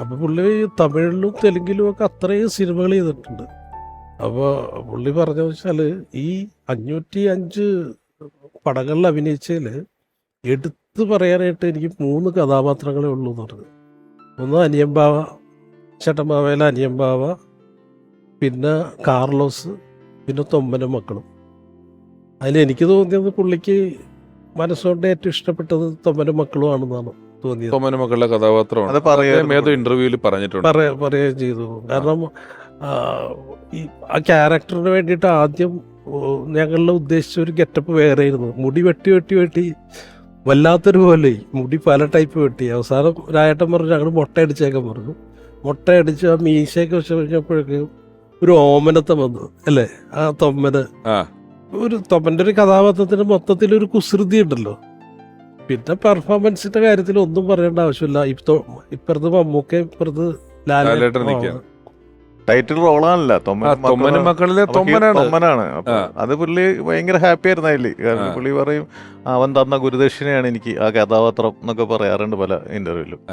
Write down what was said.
അപ്പോൾ പുള്ളി തമിഴിലും തെലുങ്കിലും ഒക്കെ അത്രയും സിനിമകൾ ചെയ്തിട്ടുണ്ട്. അപ്പോൾ പുള്ളി പറഞ്ഞു വെച്ചാൽ ഈ 505 പടങ്ങളിൽ അഭിനയിച്ചതിൽ എടുത്തു പറയാനായിട്ട് എനിക്ക് 3 കഥാപാത്രങ്ങളേ ഉള്ളൂ എന്ന് പറഞ്ഞു. ഒന്ന് അനിയമ്പാവ, ചേട്ടമ്പാവയിലെ അനിയമ്പാവ, പിന്നെ കാർലോസ്, പിന്നെ തൊമ്മനും മക്കളും. അതിലെനിക്ക് തോന്നിയത് പുള്ളിക്ക് മനസ്സുകൊണ്ട് ഏറ്റവും ഇഷ്ടപ്പെട്ടത് തൊമ്മനും മക്കളും ആണെന്നാണ് തോന്നിയത്. തൊമ്മനും മക്കളുടെ കഥാപാത്രമാണ് ഏതോ ഇന്റർവ്യൂവിൽ പറഞ്ഞിട്ടുണ്ട്, പറയുകയും ചെയ്തു. കാരണം ആ ക്യാരക്ടറിന് വേണ്ടിയിട്ട് ആദ്യം ഞങ്ങളുടെ ഉദ്ദേശിച്ച ഒരു ഗെറ്റപ്പ് വേറെ ആയിരുന്നു. മുടി വെട്ടി വല്ലാത്തൊരു പോലെ മുടി പല ടൈപ്പ് വെട്ടി. അവസാനം രായേട്ടൻ പറഞ്ഞു ഞങ്ങൾ മുട്ടയടിച്ചേക്കാൻ പറഞ്ഞു. മുട്ടയടിച്ച് ആ മീശയൊക്കെ വെച്ച് കഴിഞ്ഞപ്പോഴേക്കും ഒരു ഓമനത്തം വന്നു അല്ലേ. ആ തൊമ്മന് തൊമ്മൻ്റെ ഒരു കഥാപാത്രത്തിന് മൊത്തത്തിലൊരു കുസൃതി ഉണ്ടല്ലോ. പിന്നെ പെർഫോമൻസിന്റെ കാര്യത്തിൽ ഒന്നും പറയേണ്ട ആവശ്യമില്ല. ഇപ്പുറത്ത് മമ്മൂക്ക, ഇപ്പുറത്ത് ലാലേട്ടൻ. ടൈറ്റിൽ റോളാണല്ല തൊമ്മനും മക്കളിലെ തൊമ്മനാണ്. അത് പുള്ളി ഭയങ്കര ഹാപ്പി ആയിരുന്നു അതില്. കാരണം പുള്ളി പറയും അവൻ തന്ന ഗുരുദക്ഷിണയാണ് എനിക്ക് ആ കഥാപാത്രം എന്നൊക്കെ പറയാറുണ്ട് പല ഇന്റർവ്യൂവിലും.